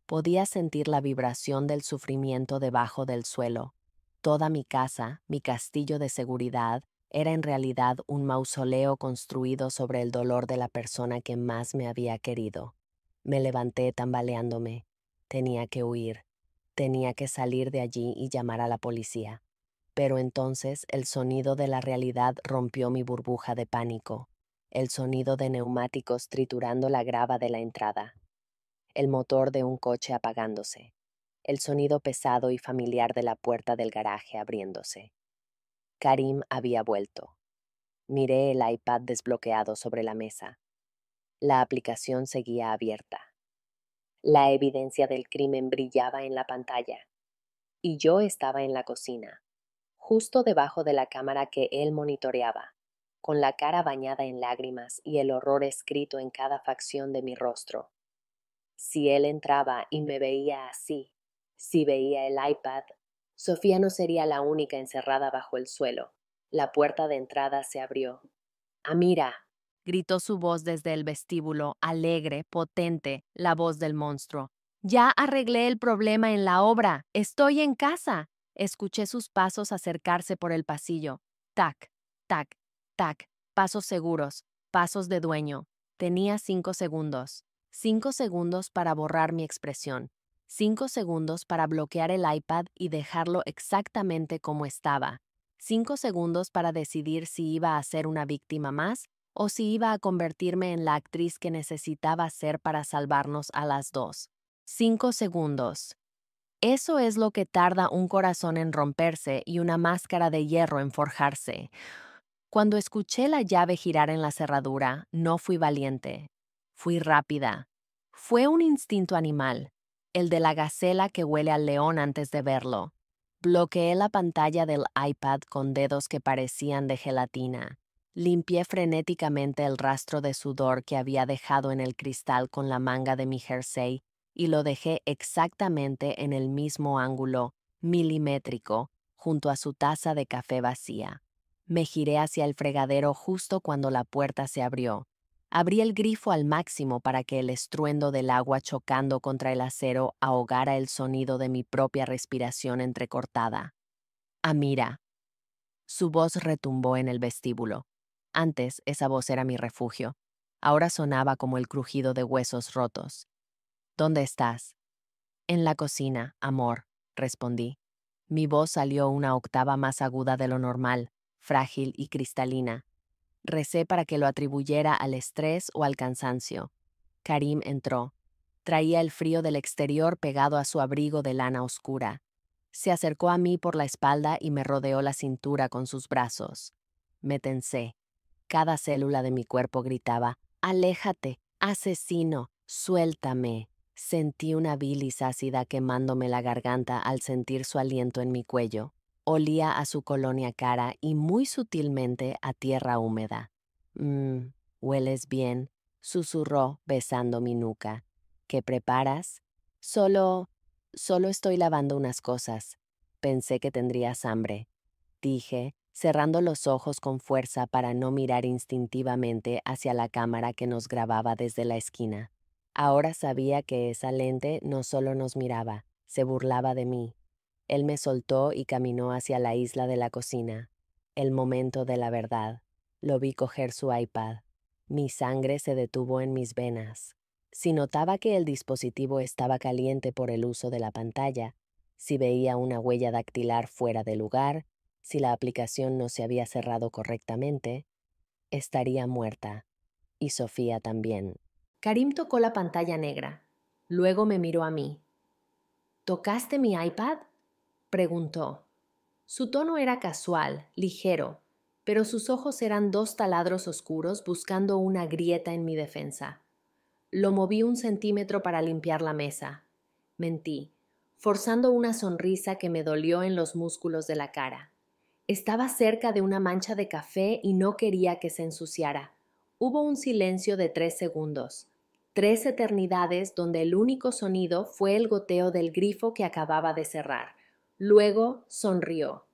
Podía sentir la vibración del sufrimiento debajo del suelo. Toda mi casa, mi castillo de seguridad, era en realidad un mausoleo construido sobre el dolor de la persona que más me había querido. Me levanté tambaleándome. Tenía que huir. Tenía que salir de allí y llamar a la policía. Pero entonces el sonido de la realidad rompió mi burbuja de pánico. El sonido de neumáticos triturando la grava de la entrada. El motor de un coche apagándose. El sonido pesado y familiar de la puerta del garaje abriéndose. Karim había vuelto. Miré el iPad desbloqueado sobre la mesa. La aplicación seguía abierta. La evidencia del crimen brillaba en la pantalla. Y yo estaba en la cocina, justo debajo de la cámara que él monitoreaba, con la cara bañada en lágrimas y el horror escrito en cada facción de mi rostro. Si él entraba y me veía así, si veía el iPad, Sofía no sería la única encerrada bajo el suelo. La puerta de entrada se abrió. «Amira», gritó su voz desde el vestíbulo, alegre, potente, la voz del monstruo. «Ya arreglé el problema en la obra. Estoy en casa». Escuché sus pasos acercarse por el pasillo. Tac, tac, tac. Pasos seguros, pasos de dueño. Tenía 5 segundos. 5 segundos para borrar mi expresión. 5 segundos para bloquear el iPad y dejarlo exactamente como estaba. 5 segundos para decidir si iba a ser una víctima más o si iba a convertirme en la actriz que necesitaba ser para salvarnos a las dos. 5 segundos. Eso es lo que tarda un corazón en romperse y una máscara de hierro en forjarse. Cuando escuché la llave girar en la cerradura, no fui valiente. Fui rápida. Fue un instinto animal, el de la gacela que huele al león antes de verlo. Bloqueé la pantalla del iPad con dedos que parecían de gelatina. Limpié frenéticamente el rastro de sudor que había dejado en el cristal con la manga de mi jersey y lo dejé exactamente en el mismo ángulo, milimétrico, junto a su taza de café vacía. Me giré hacia el fregadero justo cuando la puerta se abrió. Abrí el grifo al máximo para que el estruendo del agua chocando contra el acero ahogara el sonido de mi propia respiración entrecortada. «Amira». Su voz retumbó en el vestíbulo. Antes esa voz era mi refugio. Ahora sonaba como el crujido de huesos rotos. «¿Dónde estás?» «En la cocina, amor», respondí. Mi voz salió una octava más aguda de lo normal, frágil y cristalina. Recé para que lo atribuyera al estrés o al cansancio. Karim entró. Traía el frío del exterior pegado a su abrigo de lana oscura. Se acercó a mí por la espalda y me rodeó la cintura con sus brazos. Me tensé. Cada célula de mi cuerpo gritaba: «Aléjate, asesino, suéltame». Sentí una bilis ácida quemándome la garganta al sentir su aliento en mi cuello. Olía a su colonia cara y muy sutilmente a tierra húmeda. Hueles bien», susurró besando mi nuca. «¿Qué preparas?» Solo estoy lavando unas cosas. Pensé que tendrías hambre», dije, cerrando los ojos con fuerza para no mirar instintivamente hacia la cámara que nos grababa desde la esquina. Ahora sabía que esa lente no solo nos miraba, se burlaba de mí. Él me soltó y caminó hacia la isla de la cocina. El momento de la verdad. Lo vi coger su iPad. Mi sangre se detuvo en mis venas. Si notaba que el dispositivo estaba caliente por el uso de la pantalla, si veía una huella dactilar fuera de lugar, si la aplicación no se había cerrado correctamente, estaría muerta. Y Sofía también. Karim tocó la pantalla negra. Luego me miró a mí. ¿Tocaste mi iPad?, preguntó. Su tono era casual, ligero, pero sus ojos eran dos taladros oscuros buscando una grieta en mi defensa. Lo moví 1 centímetro para limpiar la mesa. Mentí, forzando una sonrisa que me dolió en los músculos de la cara. Estaba cerca de una mancha de café y no quería que se ensuciara. Hubo un silencio de 3 segundos. 3 eternidades donde el único sonido fue el goteo del grifo que acababa de cerrar. Luego sonrió.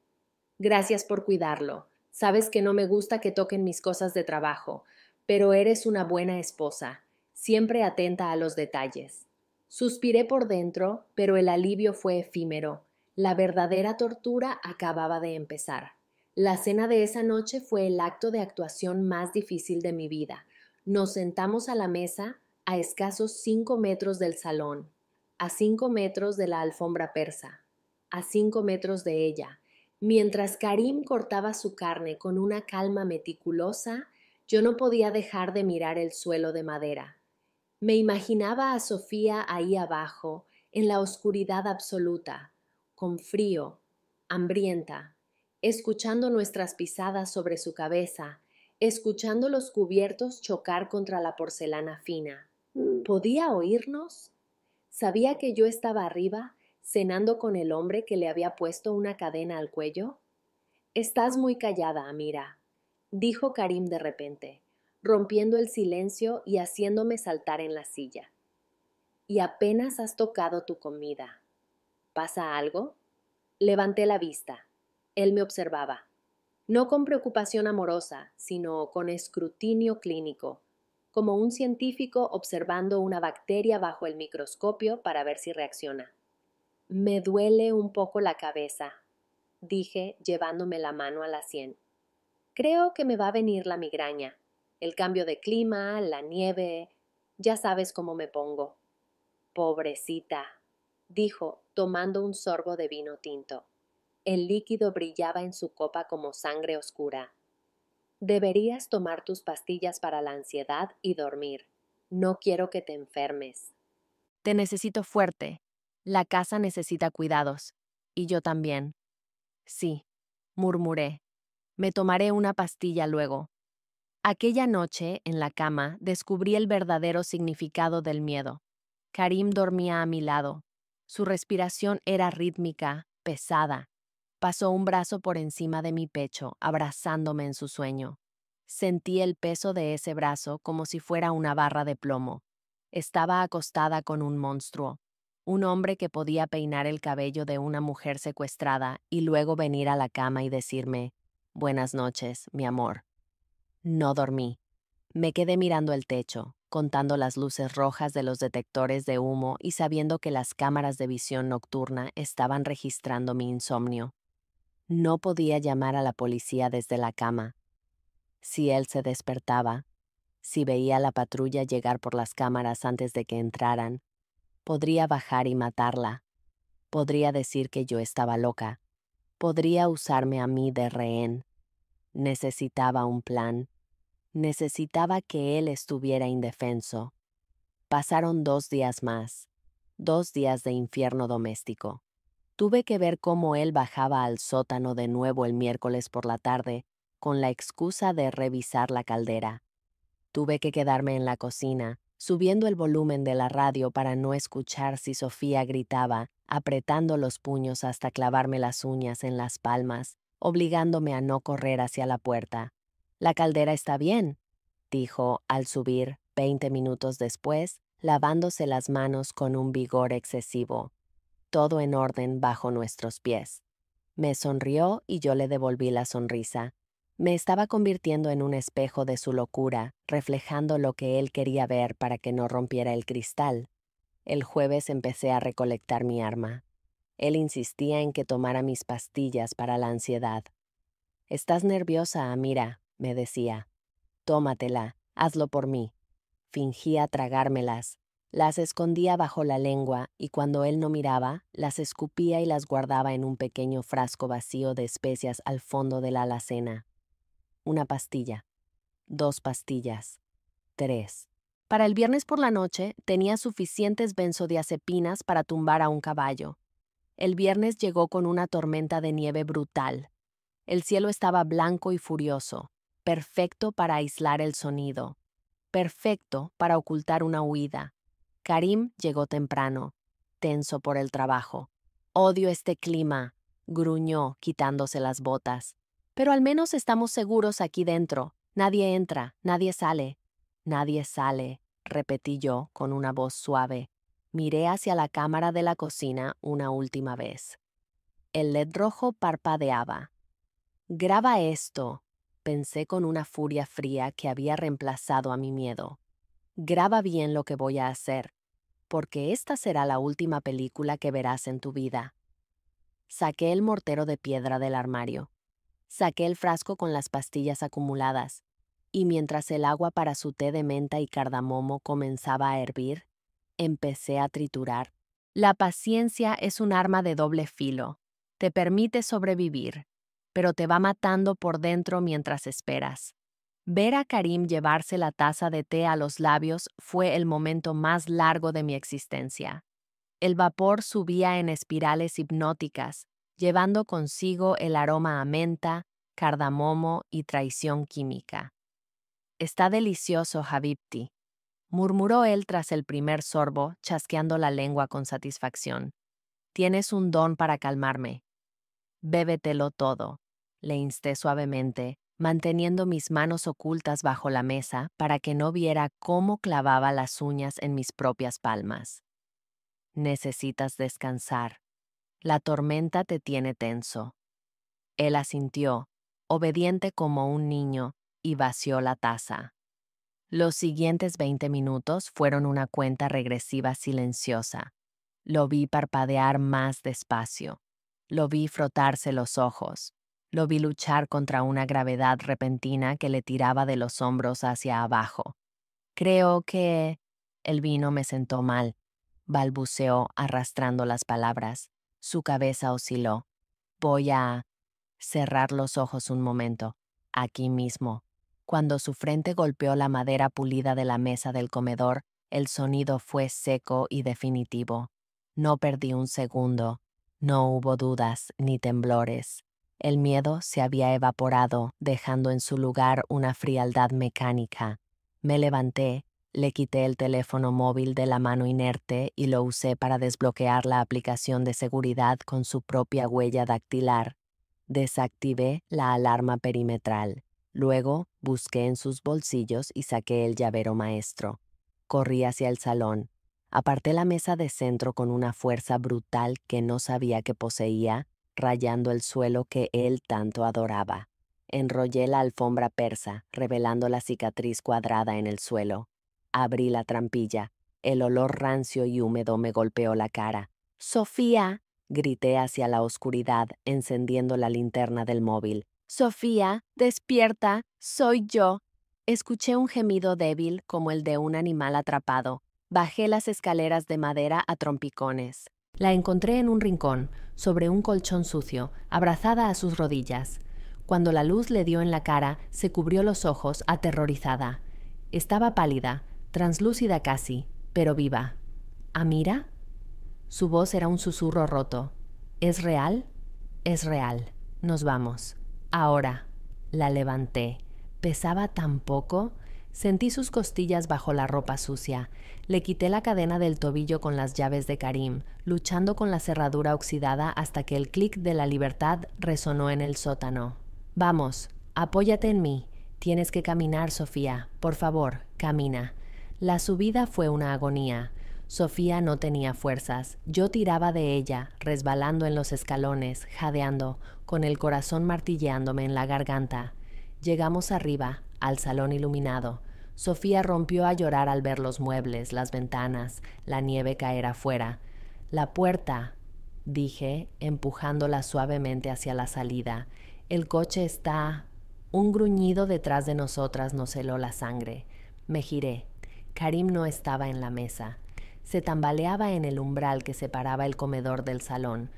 Gracias por cuidarlo. Sabes que no me gusta que toquen mis cosas de trabajo, pero eres una buena esposa, siempre atenta a los detalles. Suspiré por dentro, pero el alivio fue efímero. La verdadera tortura acababa de empezar. La cena de esa noche fue el acto de actuación más difícil de mi vida. Nos sentamos a la mesa a escasos 5 metros del salón, a 5 metros de la alfombra persa, a 5 metros de ella. Mientras Karim cortaba su carne con una calma meticulosa, yo no podía dejar de mirar el suelo de madera. Me imaginaba a Sofía ahí abajo, en la oscuridad absoluta, con frío, hambrienta, escuchando nuestras pisadas sobre su cabeza, escuchando los cubiertos chocar contra la porcelana fina. ¿Podía oírnos? ¿Sabía que yo estaba arriba, cenando con el hombre que le había puesto una cadena al cuello? Estás muy callada, Amira, dijo Karim de repente, rompiendo el silencio y haciéndome saltar en la silla. Y apenas has tocado tu comida. ¿Pasa algo? Levanté la vista. Él me observaba. No con preocupación amorosa, sino con escrutinio clínico, como un científico observando una bacteria bajo el microscopio para ver si reacciona. Me duele un poco la cabeza, dije, llevándome la mano a la sien. Creo que me va a venir la migraña. El cambio de clima, la nieve, ya sabes cómo me pongo. Pobrecita, dijo, tomando un sorbo de vino tinto. El líquido brillaba en su copa como sangre oscura. Deberías tomar tus pastillas para la ansiedad y dormir. No quiero que te enfermes. Te necesito fuerte. La casa necesita cuidados. Y yo también. Sí, murmuré. Me tomaré una pastilla luego. Aquella noche, en la cama, descubrí el verdadero significado del miedo. Karim dormía a mi lado. Su respiración era rítmica, pesada. Pasó un brazo por encima de mi pecho, abrazándome en su sueño. Sentí el peso de ese brazo como si fuera una barra de plomo. Estaba acostada con un monstruo, un hombre que podía peinar el cabello de una mujer secuestrada y luego venir a la cama y decirme, «Buenas noches, mi amor». No dormí. Me quedé mirando el techo, contando las luces rojas de los detectores de humo y sabiendo que las cámaras de visión nocturna estaban registrando mi insomnio. No podía llamar a la policía desde la cama. Si él se despertaba, si veía a la patrulla llegar por las cámaras antes de que entraran, podría bajar y matarla. Podría decir que yo estaba loca. Podría usarme a mí de rehén. Necesitaba un plan. Necesitaba que él estuviera indefenso. Pasaron 2 días más, 2 días de infierno doméstico. Tuve que ver cómo él bajaba al sótano de nuevo el miércoles por la tarde, con la excusa de revisar la caldera. Tuve que quedarme en la cocina, subiendo el volumen de la radio para no escuchar si Sofía gritaba, apretando los puños hasta clavarme las uñas en las palmas, obligándome a no correr hacia la puerta. «La caldera está bien», dijo al subir, 20 minutos después, lavándose las manos con un vigor excesivo. Todo en orden bajo nuestros pies. Me sonrió y yo le devolví la sonrisa. Me estaba convirtiendo en un espejo de su locura, reflejando lo que él quería ver para que no rompiera el cristal. El jueves empecé a recolectar mi arma. Él insistía en que tomara mis pastillas para la ansiedad. «Estás nerviosa, Amira», me decía. «Tómatela, hazlo por mí». Fingía tragármelas. Las escondía bajo la lengua y cuando él no miraba, las escupía y las guardaba en un pequeño frasco vacío de especias al fondo de la alacena. 1 pastilla, 2 pastillas, 3. Para el viernes por la noche tenía suficientes benzodiazepinas para tumbar a un caballo. El viernes llegó con una tormenta de nieve brutal. El cielo estaba blanco y furioso, perfecto para aislar el sonido, perfecto para ocultar una huida. Karim llegó temprano, tenso por el trabajo. «Odio este clima», gruñó, quitándose las botas. «Pero al menos estamos seguros aquí dentro. Nadie entra, nadie sale». «Nadie sale», repetí yo con una voz suave. Miré hacia la cámara de la cocina una última vez. El LED rojo parpadeaba. «Graba esto», pensé con una furia fría que había reemplazado a mi miedo. «Graba bien lo que voy a hacer, porque esta será la última película que verás en tu vida». Saqué el mortero de piedra del armario. Saqué el frasco con las pastillas acumuladas, y mientras el agua para su té de menta y cardamomo comenzaba a hervir, empecé a triturar. La paciencia es un arma de doble filo. Te permite sobrevivir, pero te va matando por dentro mientras esperas. Ver a Karim llevarse la taza de té a los labios fue el momento más largo de mi existencia. El vapor subía en espirales hipnóticas, llevando consigo el aroma a menta, cardamomo y traición química. «Está delicioso, Habibti», murmuró él tras el primer sorbo, chasqueando la lengua con satisfacción. «Tienes un don para calmarme». «Bébetelo todo», le insté suavemente, manteniendo mis manos ocultas bajo la mesa para que no viera cómo clavaba las uñas en mis propias palmas. «Necesitas descansar. La tormenta te tiene tenso». Él asintió, obediente como un niño, y vació la taza. Los siguientes 20 minutos fueron una cuenta regresiva silenciosa. Lo vi parpadear más despacio. Lo vi frotarse los ojos. Lo vi luchar contra una gravedad repentina que le tiraba de los hombros hacia abajo. «Creo que...» El vino me sentó mal. Balbuceó arrastrando las palabras. Su cabeza osciló. «Voy a...» cerrar los ojos un momento. Aquí mismo. Cuando su frente golpeó la madera pulida de la mesa del comedor, el sonido fue seco y definitivo. No perdí un segundo. No hubo dudas ni temblores. El miedo se había evaporado, dejando en su lugar una frialdad mecánica. Me levanté, le quité el teléfono móvil de la mano inerte y lo usé para desbloquear la aplicación de seguridad con su propia huella dactilar. Desactivé la alarma perimetral. Luego busqué en sus bolsillos y saqué el llavero maestro. Corrí hacia el salón. Aparté la mesa de centro con una fuerza brutal que no sabía que poseía, rayando el suelo que él tanto adoraba. Enrollé la alfombra persa, revelando la cicatriz cuadrada en el suelo. Abrí la trampilla. El olor rancio y húmedo me golpeó la cara. «¡Sofía!», grité hacia la oscuridad, encendiendo la linterna del móvil. «Sofía, despierta, soy yo». Escuché un gemido débil como el de un animal atrapado. Bajé las escaleras de madera a trompicones. La encontré en un rincón, sobre un colchón sucio, abrazada a sus rodillas. Cuando la luz le dio en la cara, se cubrió los ojos, aterrorizada. Estaba pálida, translúcida casi, pero viva. «¿Amira?». Su voz era un susurro roto. «¿Es real?». «Es real. Nos vamos. Ahora». La levanté. Pesaba tan poco. Sentí sus costillas bajo la ropa sucia. Le quité la cadena del tobillo con las llaves de Karim, luchando con la cerradura oxidada hasta que el clic de la libertad resonó en el sótano. «Vamos, apóyate en mí. Tienes que caminar, Sofía. Por favor, camina». La subida fue una agonía. Sofía no tenía fuerzas. Yo tiraba de ella, resbalando en los escalones, jadeando, con el corazón martilleándome en la garganta. Llegamos arriba, al salón iluminado. Sofía rompió a llorar al ver los muebles, las ventanas, la nieve caer afuera. «La puerta», dije, empujándola suavemente hacia la salida. «El coche está...». Un gruñido detrás de nosotras nos heló la sangre. Me giré. Karim no estaba en la mesa. Se tambaleaba en el umbral que separaba el comedor del salón.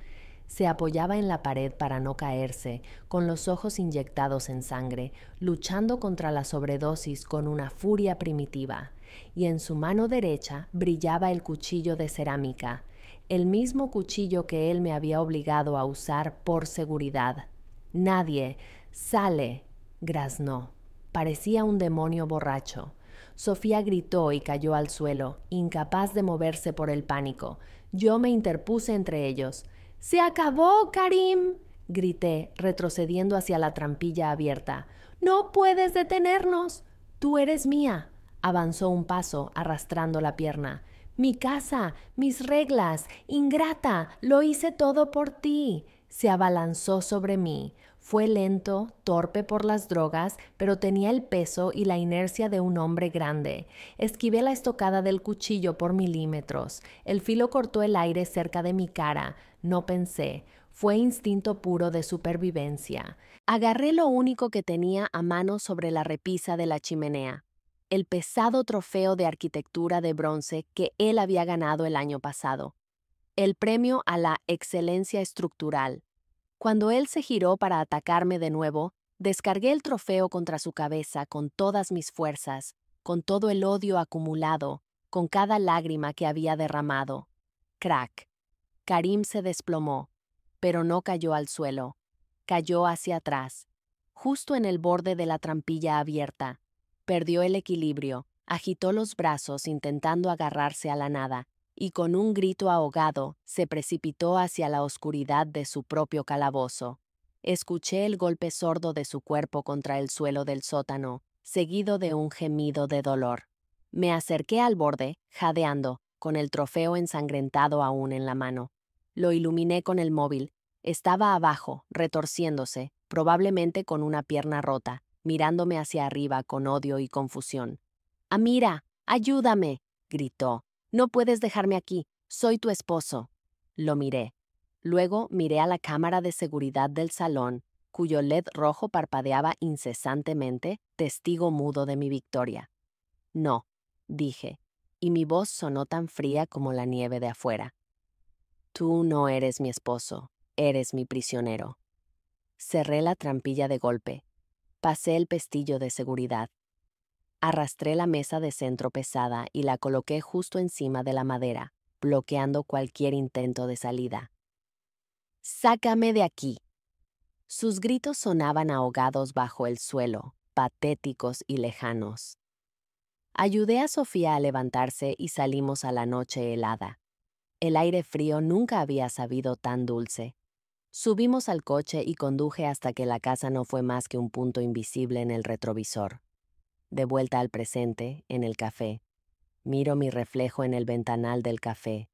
Se apoyaba en la pared para no caerse, con los ojos inyectados en sangre, luchando contra la sobredosis con una furia primitiva. Y en su mano derecha brillaba el cuchillo de cerámica, el mismo cuchillo que él me había obligado a usar por seguridad. Nadie, sale, graznó. Parecía un demonio borracho. Sofía gritó y cayó al suelo, incapaz de moverse por el pánico. Yo me interpuse entre ellos. ¡Se acabó, Karim!, grité, retrocediendo hacia la trampilla abierta. ¡No puedes detenernos! Tú eres mía. Avanzó un paso, arrastrando la pierna. Mi casa, mis reglas, ingrata, lo hice todo por ti. Se abalanzó sobre mí. Fue lento, torpe por las drogas, pero tenía el peso y la inercia de un hombre grande. Esquivé la estocada del cuchillo por milímetros. El filo cortó el aire cerca de mi cara. No pensé. Fue instinto puro de supervivencia. Agarré lo único que tenía a mano sobre la repisa de la chimenea, el pesado trofeo de arquitectura de bronce que él había ganado el año pasado, el premio a la excelencia estructural. Cuando él se giró para atacarme de nuevo, descargué el trofeo contra su cabeza con todas mis fuerzas, con todo el odio acumulado, con cada lágrima que había derramado. Crack. Karim se desplomó, pero no cayó al suelo. Cayó hacia atrás, justo en el borde de la trampilla abierta. Perdió el equilibrio, agitó los brazos intentando agarrarse a la nada, y con un grito ahogado se precipitó hacia la oscuridad de su propio calabozo. Escuché el golpe sordo de su cuerpo contra el suelo del sótano, seguido de un gemido de dolor. Me acerqué al borde, jadeando, con el trofeo ensangrentado aún en la mano. Lo iluminé con el móvil. Estaba abajo, retorciéndose, probablemente con una pierna rota, mirándome hacia arriba con odio y confusión. «Amira, ayúdame», gritó. «No puedes dejarme aquí. Soy tu esposo». Lo miré. Luego miré a la cámara de seguridad del salón, cuyo LED rojo parpadeaba incesantemente, testigo mudo de mi victoria. «No», dije, y mi voz sonó tan fría como la nieve de afuera. «Tú no eres mi esposo, eres mi prisionero». Cerré la trampilla de golpe. Pasé el pestillo de seguridad. Arrastré la mesa de centro pesada y la coloqué justo encima de la madera, bloqueando cualquier intento de salida. «¡Sácame de aquí!». Sus gritos sonaban ahogados bajo el suelo, patéticos y lejanos. Ayudé a Sofía a levantarse y salimos a la noche helada. El aire frío nunca había sabido tan dulce. Subimos al coche y conduje hasta que la casa no fue más que un punto invisible en el retrovisor. De vuelta al presente, en el café. Miro mi reflejo en el ventanal del café.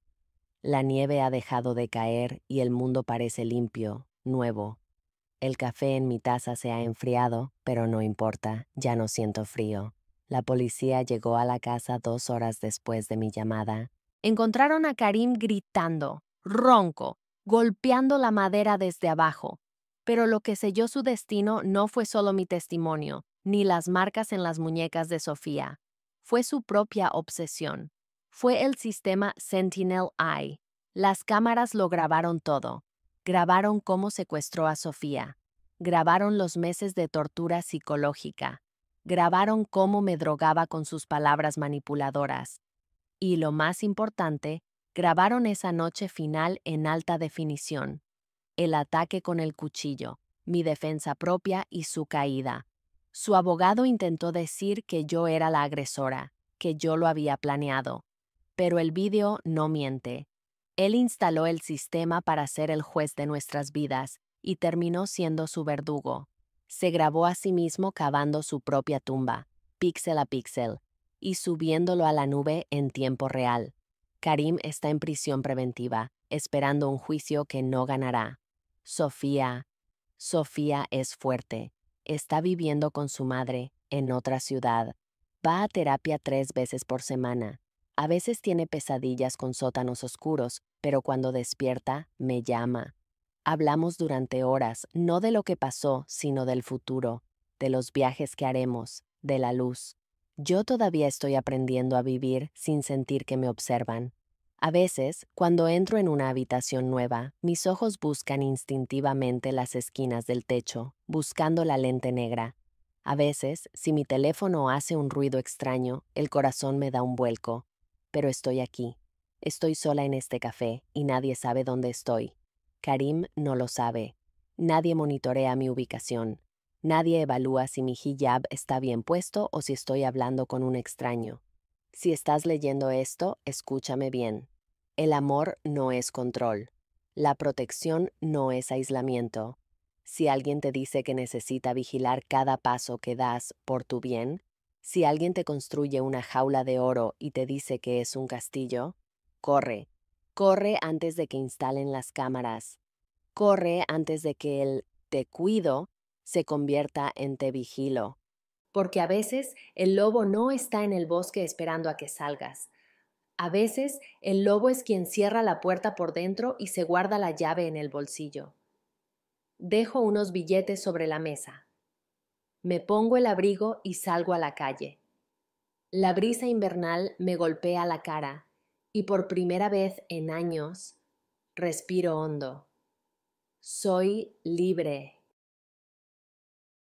La nieve ha dejado de caer y el mundo parece limpio, nuevo. El café en mi taza se ha enfriado, pero no importa, ya no siento frío. La policía llegó a la casa 2 horas después de mi llamada. Encontraron a Karim gritando, ronco, golpeando la madera desde abajo. Pero lo que selló su destino no fue solo mi testimonio, ni las marcas en las muñecas de Sofía. Fue su propia obsesión. Fue el sistema Sentinel-I. Las cámaras lo grabaron todo. Grabaron cómo secuestró a Sofía. Grabaron los meses de tortura psicológica. Grabaron cómo me drogaba con sus palabras manipuladoras. Y lo más importante, grabaron esa noche final en alta definición. El ataque con el cuchillo, mi defensa propia y su caída. Su abogado intentó decir que yo era la agresora, que yo lo había planeado. Pero el vídeo no miente. Él instaló el sistema para ser el juez de nuestras vidas y terminó siendo su verdugo. Se grabó a sí mismo cavando su propia tumba, píxel a píxel, y subiéndolo a la nube en tiempo real. Karim está en prisión preventiva, esperando un juicio que no ganará. Sofía es fuerte. Está viviendo con su madre, en otra ciudad. Va a terapia 3 veces por semana. A veces tiene pesadillas con sótanos oscuros, pero cuando despierta, me llama. Hablamos durante horas, no de lo que pasó, sino del futuro, de los viajes que haremos, de la luz. Yo todavía estoy aprendiendo a vivir sin sentir que me observan. A veces, cuando entro en una habitación nueva, mis ojos buscan instintivamente las esquinas del techo, buscando la lente negra. A veces, si mi teléfono hace un ruido extraño, el corazón me da un vuelco. Pero estoy aquí. Estoy sola en este café y nadie sabe dónde estoy. Karim no lo sabe. Nadie monitorea mi ubicación. Nadie evalúa si mi hijab está bien puesto o si estoy hablando con un extraño. Si estás leyendo esto, escúchame bien. El amor no es control. La protección no es aislamiento. Si alguien te dice que necesita vigilar cada paso que das por tu bien, si alguien te construye una jaula de oro y te dice que es un castillo, corre. Corre antes de que instalen las cámaras. Corre antes de que el te cuido se convierta en te vigilo. Porque a veces el lobo no está en el bosque esperando a que salgas. A veces el lobo es quien cierra la puerta por dentro y se guarda la llave en el bolsillo. Dejo unos billetes sobre la mesa. Me pongo el abrigo y salgo a la calle. La brisa invernal me golpea la cara y por primera vez en años respiro hondo. Soy libre.